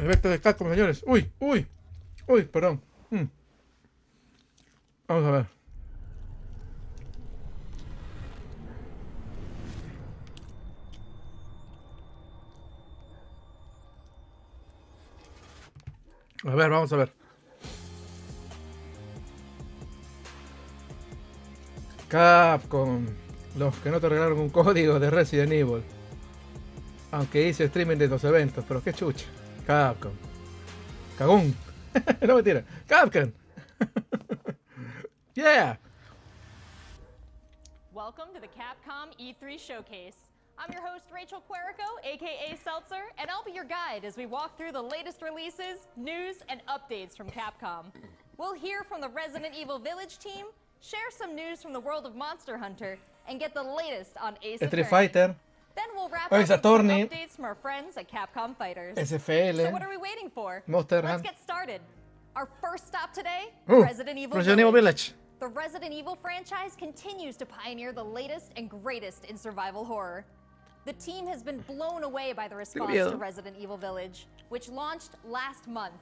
Evento de CAPCOM, señores. Uy, uy. Uy, perdón. Vamos a ver. A ver, vamos a ver. Capcom. Los que no te regalaron un código de Resident Evil. Aunque hice streaming de los eventos, pero qué chucha. Capcom. Cagón. No mentira. Capcom. Yeah. Welcome to the Capcom E3 Showcase. I'm your host, Rachel Querico, aka Seltzer, and I'll be your guide as we walk through the latest releases, news, and updates from Capcom. We'll hear from the Resident Evil Village team, share some news from the world of Monster Hunter, and get the latest on Ace Street Attorney. Fighter. Then we'll wrap Ace up with some Attorney. updates from our friends at Capcom Fighters. SFL. So what are we waiting for? Monster Let's Hunter. get started. Our first stop today, Resident Resident Evil Evil Village. The Resident Evil franchise continues to pioneer the latest and greatest in survival horror. The team has been blown away by the response to Resident Evil Village, which launched last month.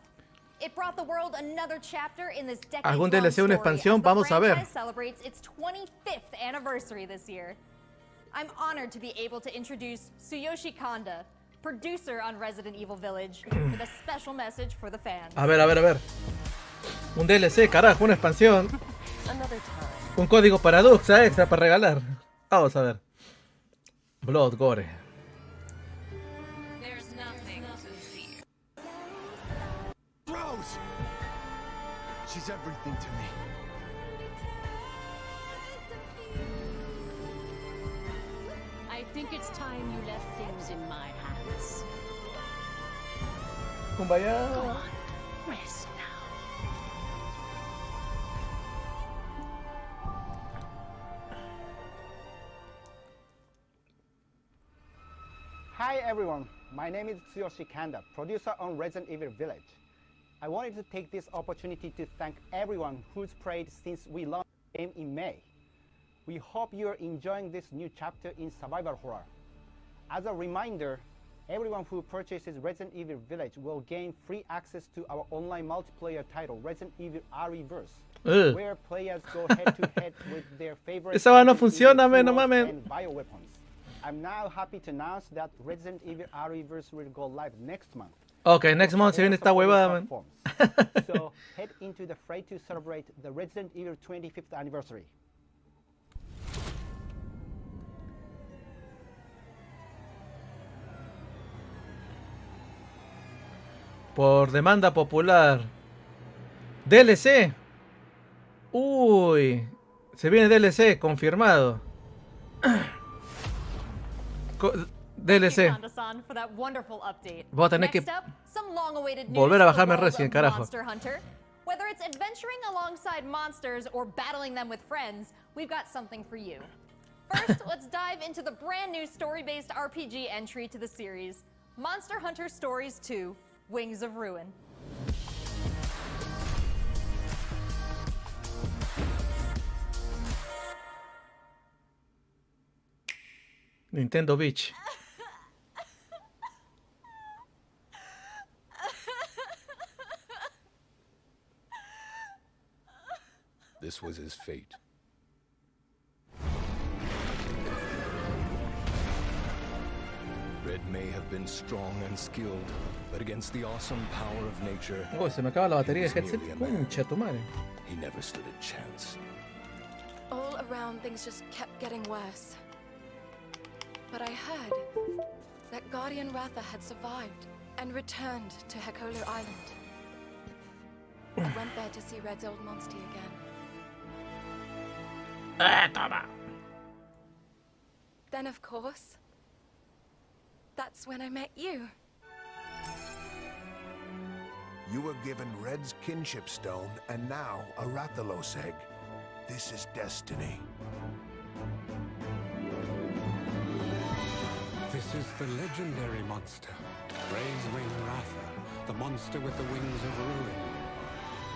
It brought the world another chapter in this ¿Algún decade-long DLC, una story expansión? as the Vamos a ver. franchise celebrates its 25th anniversary this year. I'm honored to be able to introduce Tsuyoshi Kanda, producer on Resident Evil Village, with a special message for the fans. A ver, a ver, a ver. Un DLC, carajo, una expansión. Un código para Duxa extra para regalar. Vamos a ver. Blood Gore. There's nothing to fear. Rose! She's everything to me. I think it's time you left things in my hands. Kumbaya. Go on, rest now. Hi everyone, my name is Tsuyoshi Kanda, producer on Resident Evil Village. I wanted to take this opportunity to thank everyone who's played since we launched the game in May. We hope you're enjoying this new chapter in survival horror. As a reminder, everyone who purchases Resident Evil Village will gain free access to our online multiplayer title, Resident Evil Reverse, where players go head to head with their favorite Esa va no funciona, men, no mames. and bioweapons. I'm now happy to announce that Resident Evil Reverse will go live next month. Ok, next month se viene esta huevada, man. So head into the fray to celebrate the Resident Evil 25th anniversary. Por demanda popular. DLC. Uy. Se viene DLC, confirmado. DLC. Kanda-san for that wonderful update. Voy a tener Next que up, some long-awaited news volver a for the bajarme world Resident, of carajo. Monster Hunter. Whether it's adventuring alongside monsters or battling them with friends, we've got something for you. First, let's dive into the brand new story-based RPG entry to the series, Monster Hunter Stories 2: Wings of Ruin. Nintendo Beach. This was his fate. Red may have been strong and skilled, but against the awesome power of nature, Uy, se me acaba la batería de he was headset. merely a man. Concha tu madre. He never stood a chance. All around, things just kept getting worse. But I heard that Guardian Ratha had survived and returned to Hekola Island. I went there to see Red's old monster again. Then, of course, that's when I met you. You were given Red's kinship stone, and now a Rathalos egg. This is destiny. This is the legendary monster, Ray's Wing Ratha, the monster with the wings of ruin.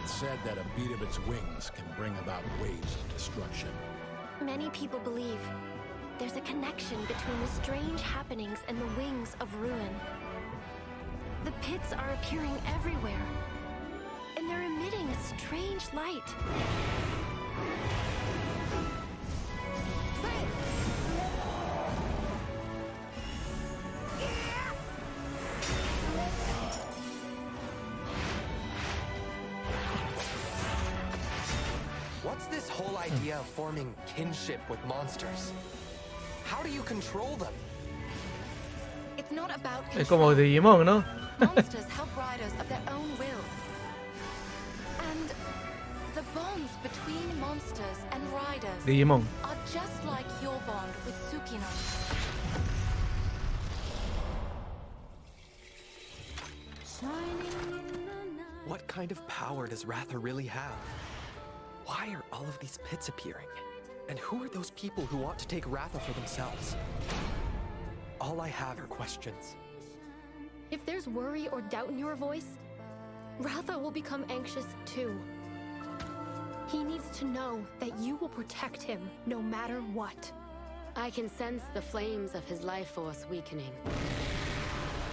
It's said that a beat of its wings can bring about waves of destruction. Many people believe there's a connection between the strange happenings and the wings of ruin. The pits are appearing everywhere. And they're emitting a strange light. What's this whole idea of forming kinship with monsters? How do you control them? It's not about Es como Digimon, ¿no? monsters help riders of their own will. And the bonds between monsters and riders Digimon. are just like your bond with Tsukino. What kind of power does Ratha really have? Why are all of these pits appearing? And who are those people who want to take Ratha for themselves? All I have are questions. If there's worry or doubt in your voice, Ratha will become anxious too. He needs to know that you will protect him no matter what. I can sense the flames of his life force weakening.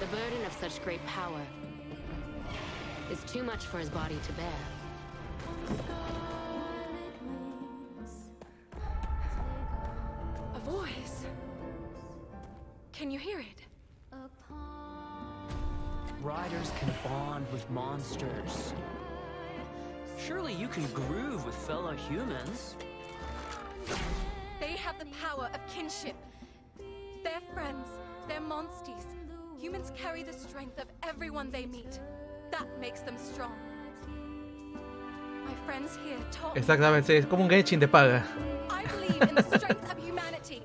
The burden of such great power is too much for his body to bear. A voice. Can you hear it? Riders can bond with monsters. Surely you can groove with fellow humans. They have the power of kinship. They're friends. They're monsties. Humans carry the strength of everyone they meet. That makes them strong. My friends here taught me. Exactamente, es como un Genshin de paga. I believe in the strength of humanity.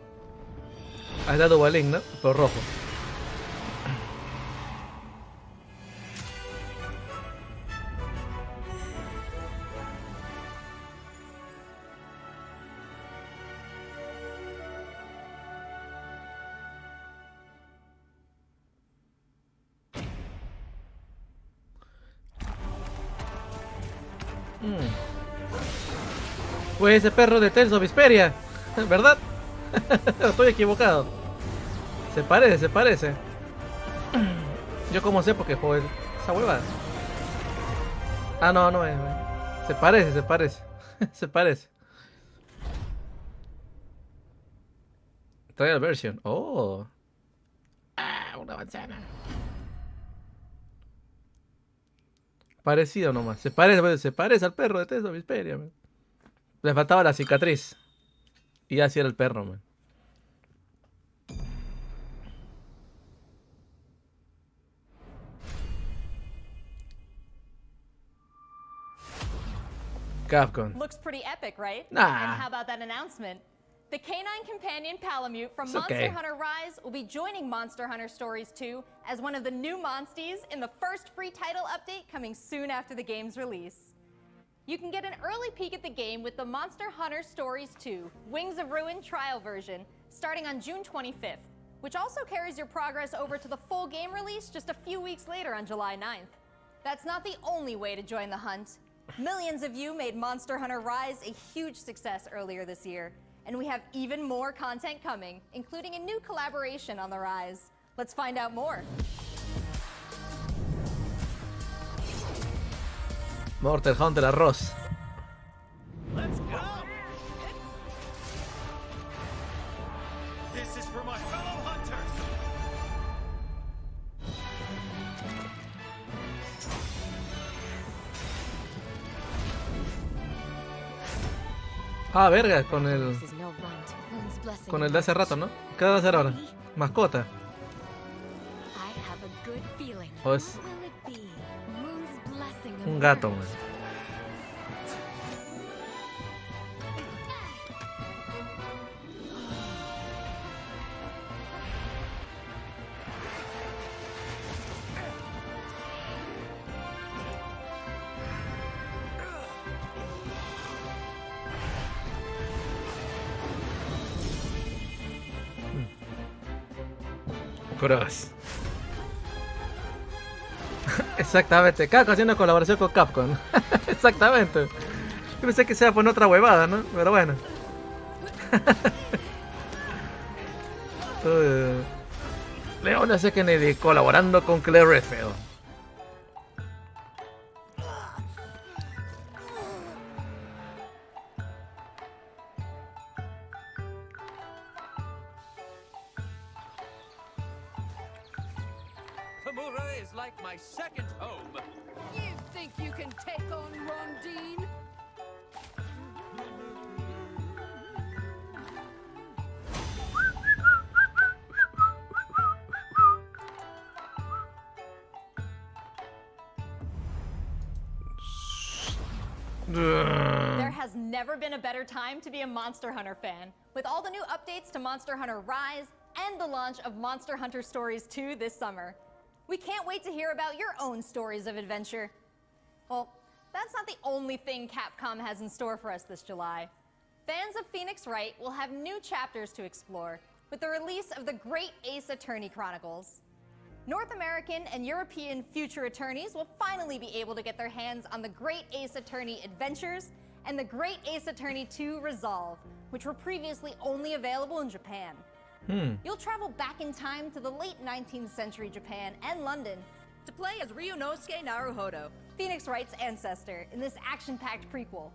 Ahí está Duvalín, ¿no? Por rojo. Pues ese perro de Tales of Vesperia, ¿verdad? Estoy equivocado. Se parece, se parece. Yo como sé porque juego esa huevada. Ah, no, no es. Se parece, se parece. Se parece. Trial version. Oh. Ah, una manzana. Parecido nomás. Se parece al perro de Tales of Vesperia. Le faltaba la cicatriz. Y así era el perro, man. Capcom. Looks pretty epic, right? Nah. And how about that announcement? The canine companion Palamute from It's Monster okay. Hunter Rise will be joining Monster Hunter Stories 2 as one of the new monsties in the first free title update coming soon after the game's release. You can get an early peek at the game with the Monster Hunter Stories 2 Wings of Ruin trial version starting on June 25th, which also carries your progress over to the full game release just a few weeks later on July 9th. That's not the only way to join the hunt. Millions of you made Monster Hunter Rise a huge success earlier this year, and we have even more content coming, including a new collaboration on the Rise. Let's find out more. Mortal Hunter Arroz. Let's go! This is for my fellow hunters! Ah, verga, con el de hace rato, ¿no? ¿Qué va a hacer ahora? Mascota. O es un gato, man. Cross. Exactamente, Capcom haciendo colaboración con Capcom. Exactamente. Yo pensé que se iba a poner otra huevada, ¿no? Pero bueno. Leona Kennedy colaborando con Claire Redfield. Nomura is like my second home. You think you can take on Rondine? There has never been a better time to be a Monster Hunter fan, with all the new updates to Monster Hunter Rise and the launch of Monster Hunter Stories 2 this summer. We can't wait to hear about your own stories of adventure. Well, that's not the only thing Capcom has in store for us this July. Fans of Phoenix Wright will have new chapters to explore with the release of the Great Ace Attorney Chronicles. North American and European future attorneys will finally be able to get their hands on the Great Ace Attorney Adventures and the Great Ace Attorney 2 Resolve, which were previously only available in Japan. You'll travel back in time to the late 19th century Japan and London to play as Ryunosuke Naruhodo, Phoenix Wright's ancestor, in this action-packed prequel.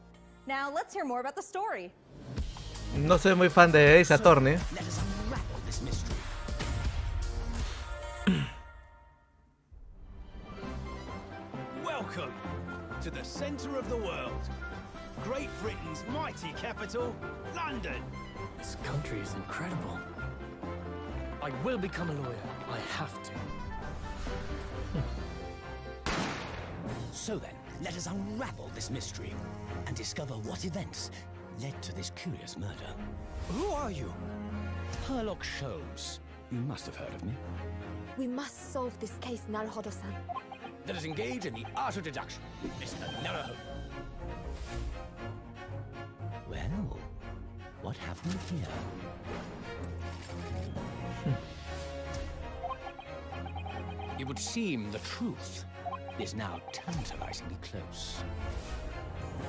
Now let's hear more about the story. No soy muy fan de Ace Attorney. Let us unravel this mystery. Welcome to the center of the world. Great Britain's mighty capital, London. This country is incredible. I will become a lawyer. I have to. So then, let us unravel this mystery and discover what events led to this curious murder. Who are you? Herlock Sholmes. You must have heard of me. We must solve this case, Naruhodo-san. Let us engage in the art of deduction, Mr. Naruhodo. Well, what have we here? It would seem the truth is now tantalizingly close.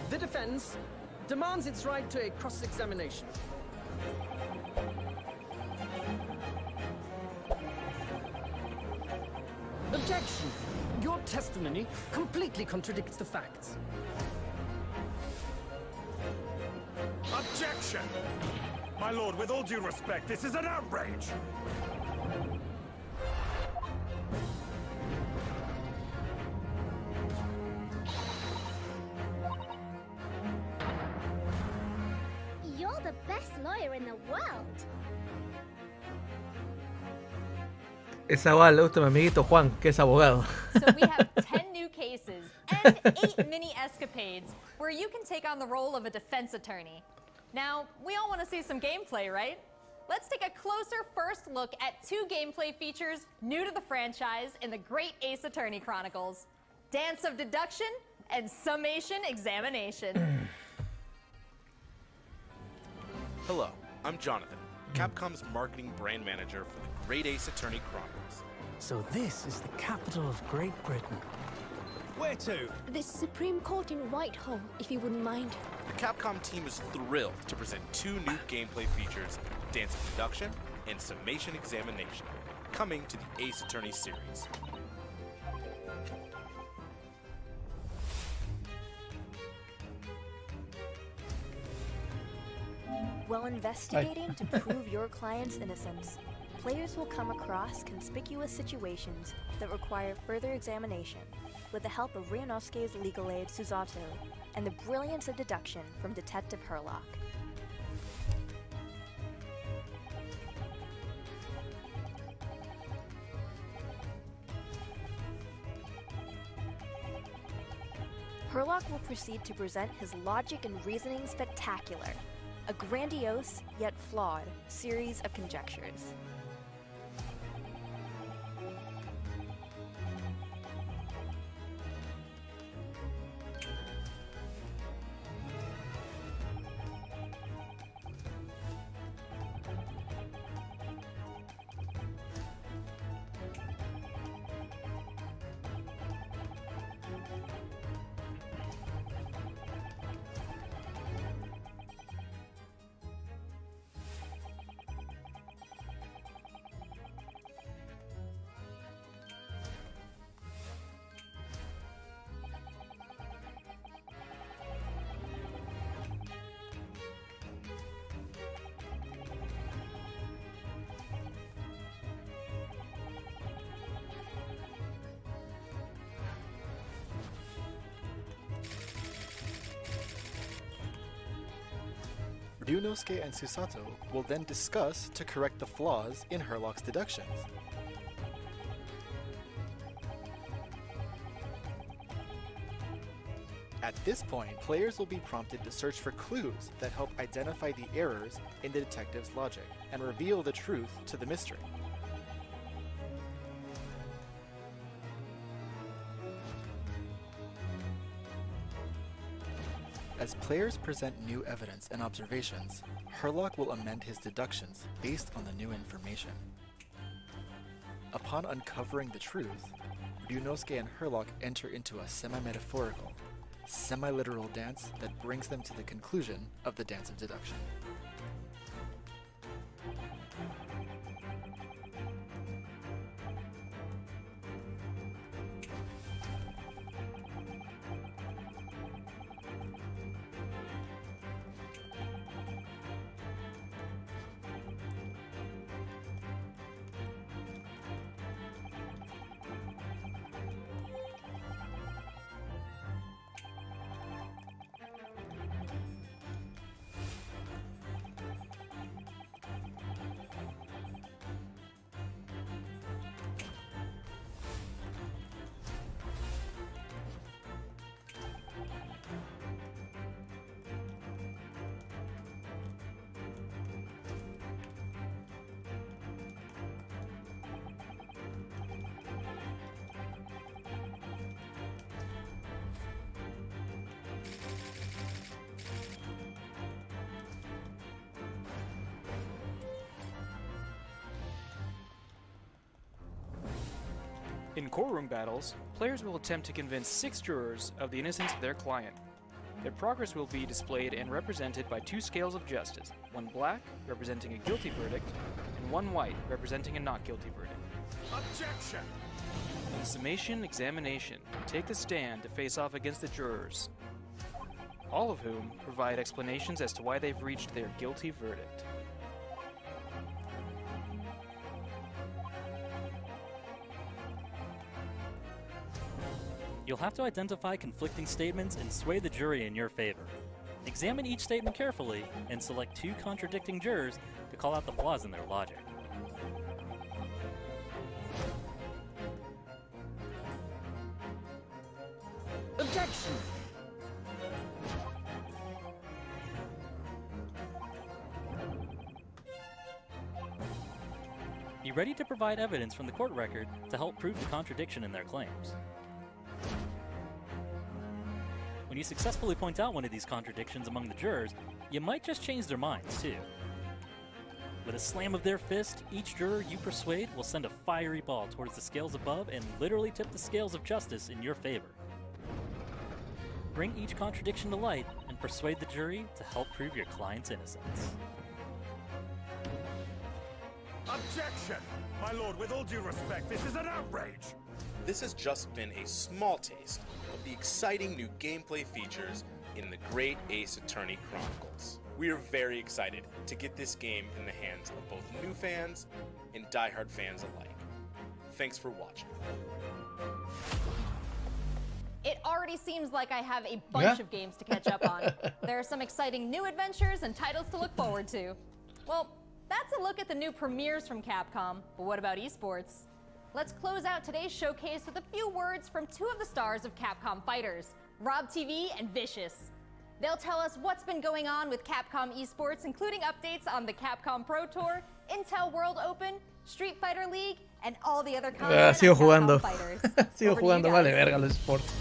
The defense demands its right to a cross-examination. Objection! Your testimony completely contradicts the facts. Objection! My lord, with all due respect, this is an outrage! You're the best lawyer in the world. Esa abogada le gusta a mi amiguito Juan, que es abogado. So we have 10 new cases and 8 mini escapades where you can take on the role of a defense attorney. Now, we all want to see some gameplay, right? Let's take a closer first look at 2 gameplay features new to the franchise in the Great Ace Attorney Chronicles: Dance of Deduction and Summation Examination. Hello, I'm Jonathan, Capcom's marketing brand manager for the Great Ace Attorney Chronicles. So this is the capital of Great Britain. Where to? The Supreme Court in Whitehall, if you wouldn't mind. The Capcom team is thrilled to present 2 new gameplay features, Dance of Deduction and Summation Examination, coming to the Ace Attorney series. While investigating to prove your client's innocence, players will come across conspicuous situations that require further examination with the help of Ryunosuke's legal aid Susato and the brilliance of deduction from Detective Herlock. Herlock will proceed to present his logic and reasoning spectacular, a grandiose yet flawed series of conjectures. Ryunosuke and Susato will then discuss to correct the flaws in Herlock's deductions. At this point, players will be prompted to search for clues that help identify the errors in the detective's logic and reveal the truth to the mystery. As players present new evidence and observations, Herlock will amend his deductions based on the new information. Upon uncovering the truth, Ryunosuke and Herlock enter into a semi-metaphorical, semi-literal dance that brings them to the conclusion of the dance of deduction. In courtroom battles, players will attempt to convince 6 jurors of the innocence of their client. Their progress will be displayed and represented by 2 scales of justice, one black, representing a guilty verdict, and one white, representing a not guilty verdict. Objection! In summation examination, take the stand to face off against the jurors, all of whom provide explanations as to why they've reached their guilty verdict. You'll have to identify conflicting statements and sway the jury in your favor. Examine each statement carefully and select 2 contradicting jurors to call out the flaws in their logic. Objection! Be ready to provide evidence from the court record to help prove the contradiction in their claims. When you successfully point out one of these contradictions among the jurors, you might just change their minds, too. With a slam of their fist, each juror you persuade will send a fiery ball towards the scales above and literally tip the scales of justice in your favor. Bring each contradiction to light and persuade the jury to help prove your client's innocence. Objection! My lord, with all due respect, this is an outrage! This has just been a small taste of the exciting new gameplay features in the Great Ace Attorney Chronicles. We are very excited to get this game in the hands of both new fans and diehard fans alike. Thanks for watching. It already seems like I have a bunch of games to catch up on. There are some exciting new adventures and titles to look forward to. Well, that's a look at the new premieres from Capcom, but what about esports? Let's close out today's showcase with a few words from 2 of the stars of Capcom fighters, Rob TV and Vicious. They'll tell us what's been going on with Capcom esports, including updates on the Capcom Pro Tour, Intel World Open, Street Fighter League, and all the other content Sigo on jugando. Capcom fighters. Sigo Over to jugando, you vale guys. verga los sports.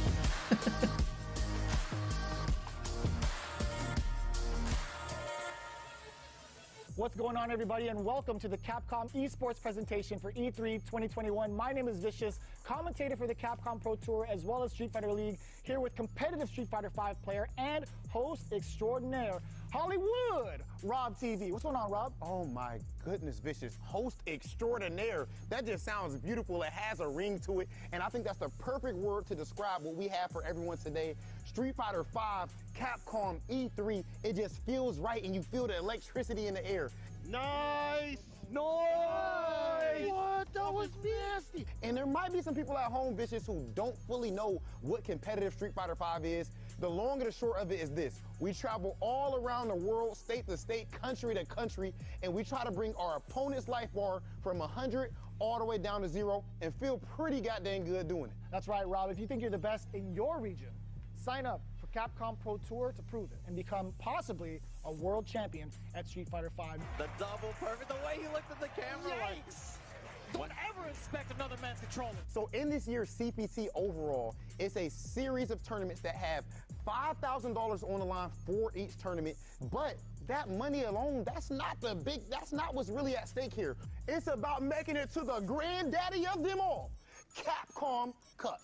What's going on, everybody, and welcome to the Capcom esports presentation for E3 2021. My name is Vicious, commentator for the Capcom Pro Tour as well as Street Fighter League, here with competitive Street Fighter V player and host extraordinaire, Hollywood, Rob TV. What's going on, Rob? Oh my goodness, Vicious. Host extraordinaire. That just sounds beautiful. It has a ring to it. And I think that's the perfect word to describe what we have for everyone today. Street Fighter V, Capcom E3. It just feels right and you feel the electricity in the air. Nice! Nice! What? That was nasty. And there might be some people at home, Vicious, who don't fully know what competitive Street Fighter V is. The long and the short of it is this. We travel all around the world, state to state, country to country, and we try to bring our opponent's life bar from 100 all the way down to 0 and feel pretty goddamn good doing it. That's right, Rob. If you think you're the best in your region, sign up for Capcom Pro Tour to prove it and become possibly a world champion at Street Fighter V. The double perfect, the way he looked at the camera. Yikes! Don't ever expect another man to control it. So in this year's CPT overall, it's a series of tournaments that have $5,000 on the line for each tournament, but that money alone, that's not what's really at stake here. It's about making it to the granddaddy of them all, Capcom Cup.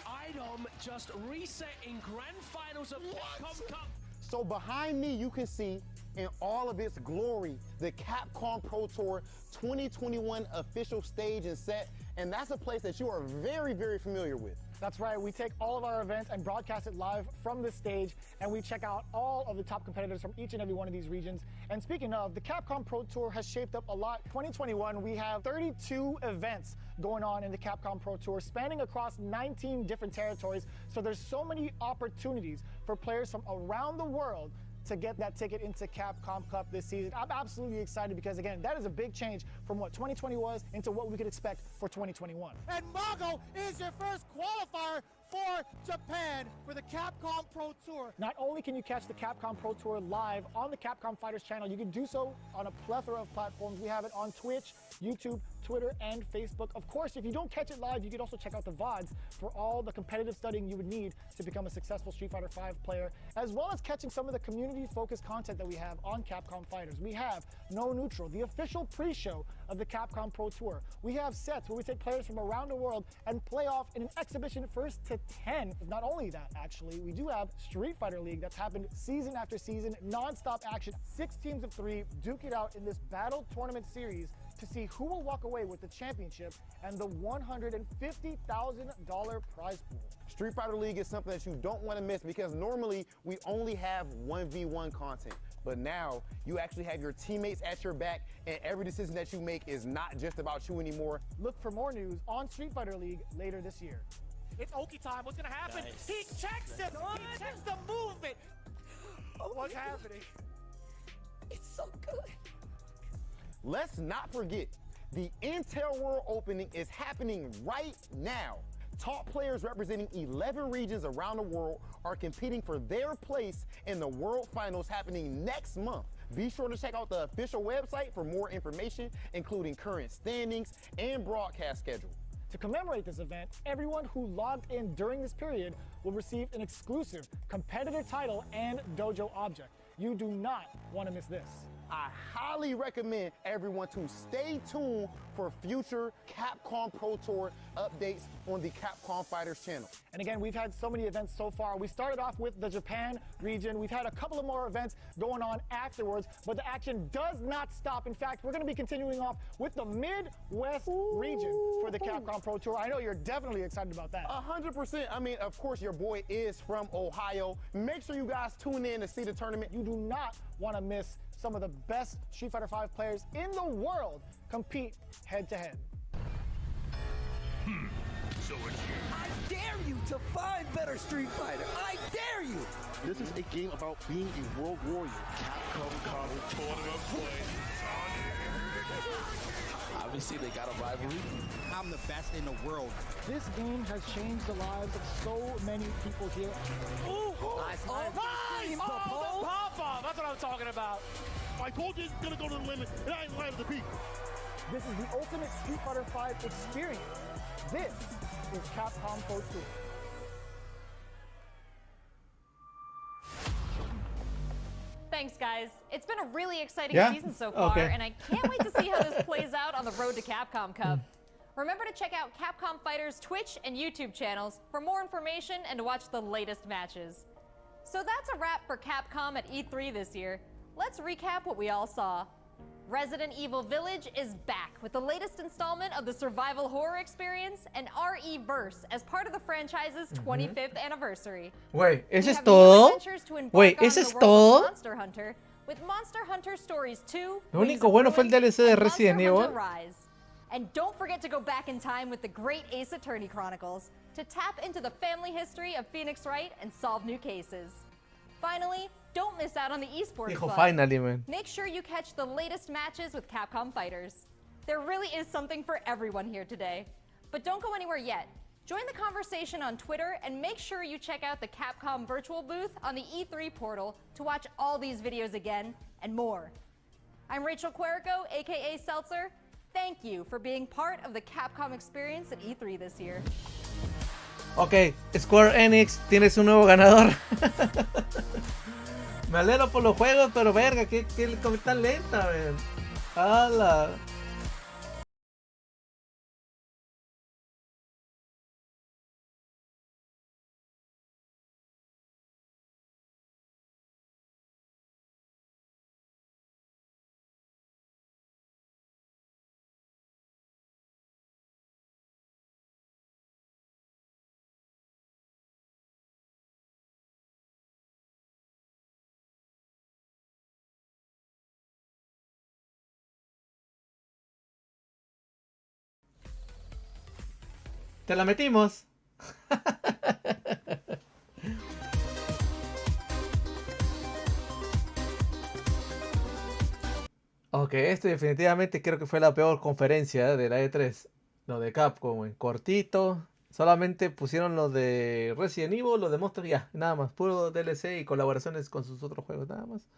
Item just reset in grand finals of Capcom Cup. So behind me, you can see in all of its glory, the Capcom Pro Tour 2021 official stage and set, and that's a place that you are very, very familiar with. That's right, we take all of our events and broadcast it live from this stage, and we check out all of the top competitors from each and every one of these regions. And speaking of, the Capcom Pro Tour has shaped up a lot. 2021, we have 32 events going on in the Capcom Pro Tour, spanning across 19 different territories. So there's so many opportunities for players from around the world to get that ticket into Capcom Cup this season. I'm absolutely excited because, again, that is a big change from what 2020 was into what we could expect for 2021. And Mago is your first qualifier for Japan for the Capcom Pro Tour. Not only can you catch the Capcom Pro Tour live on the Capcom Fighters channel, you can do so on a plethora of platforms. We have it on Twitch, YouTube, Twitter, and Facebook. Of course, if you don't catch it live, you can also check out the VODs for all the competitive studying you would need to become a successful Street Fighter V player, as well as catching some of the community-focused content that we have on Capcom Fighters. We have No Neutral, the official pre-show of the Capcom Pro Tour. We have sets where we take players from around the world and play off in an exhibition first to 10. Not only that, actually, we do have Street Fighter League that's happened season after season, non-stop action, 6 teams of 3, duke it out in this battle tournament series to see who will walk away with the championship and the $150,000 prize pool. Street Fighter League is something that you don't want to miss because normally we only have 1v1 content. But now you actually have your teammates at your back, and every decision that you make is not just about you anymore. Look for more news on Street Fighter League later this year. It's Oki time. What's gonna happen? Nice. He checks him. He checks the movement. What's happening? It's so good. Let's not forget, the Intel World Opening is happening right now. Top players representing 11 regions around the world are competing for their place in the World Finals happening next month. Be sure to check out the official website for more information, including current standings and broadcast schedule. To commemorate this event, everyone who logged in during this period will receive an exclusive competitor title and dojo object. You do not want to miss this. I highly recommend everyone to stay tuned for future Capcom Pro Tour updates on the Capcom Fighters channel. And again, we've had so many events so far. We started off with the Japan region. We've had a couple of more events going on afterwards, but the action does not stop. In fact, we're going to be continuing off with the Midwest region for the Capcom Pro Tour. I know you're definitely excited about that. 100%. I mean, of course, your boy is from Ohio. Make sure you guys tune in to see the tournament. You do not want to miss some of the best Street Fighter V players in the world compete head-to-head. So it's you. I dare you to find better Street Fighter. I dare you. This is a game about being a world warrior. Capcom Cup tournament play. Obviously, they got a rivalry. I'm the best in the world. This game has changed the lives of so many people here. Ooh! Nice. The pop-off! That's what I'm talking about. I told you it's gonna go to the limit, and I ain't lying to the people. This is the ultimate Street Fighter V experience. This is Capcom Pro Tour. Thanks, guys. It's been a really exciting Yeah? season so far, Okay. and I can't wait to see how this plays out on the road to Capcom Cup. Remember to check out Capcom Fighters' Twitch and YouTube channels for more information and to watch the latest matches. So that's a wrap for Capcom at E3 this year. Let's recap what we all saw. Resident Evil Village is back with the latest installment of the survival horror experience and RE-verse as part of the franchise's 25th anniversary. Wait, We ¿ese es have new todo? adventures to embark Wait, on ¿ese in es the world of todo? Monster Hunter, with Monster Hunter Stories 2. Lo único bueno fue el DLC de Resident Evil. Rise. And don't forget to go back in time with the great Ace Attorney Chronicles to tap into the family history of Phoenix Wright and solve new cases. Finally, don't miss out on the esports Dijo club. finally, man. Make sure you catch the latest matches with Capcom fighters. There really is something for everyone here today. But don't go anywhere yet. Join the conversation on Twitter and make sure you check out the Capcom virtual booth on the E3 portal to watch all these videos again and more. I'm Rachel Querico, aka Seltzer. Thank you for being part of the Capcom experience at E3 this year. Ok, Square Enix, tienes un nuevo ganador. Me alegro por los juegos, pero verga, que tan lenta, man. ¡Hala! Te la metimos. Ok, esto definitivamente creo que fue la peor conferencia de la E3. Lo de Capcom, en cortito. Solamente pusieron lo de Resident Evil, lo de Monster, ya, nada más. Puro DLC y colaboraciones con sus otros juegos, nada más.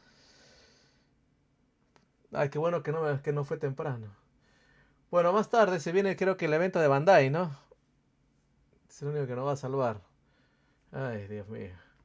Ay, qué bueno que no fue temprano. Bueno, más tarde se viene creo que el evento de Bandai, ¿no? Es el único que nos va a salvar. Ay, Dios mío.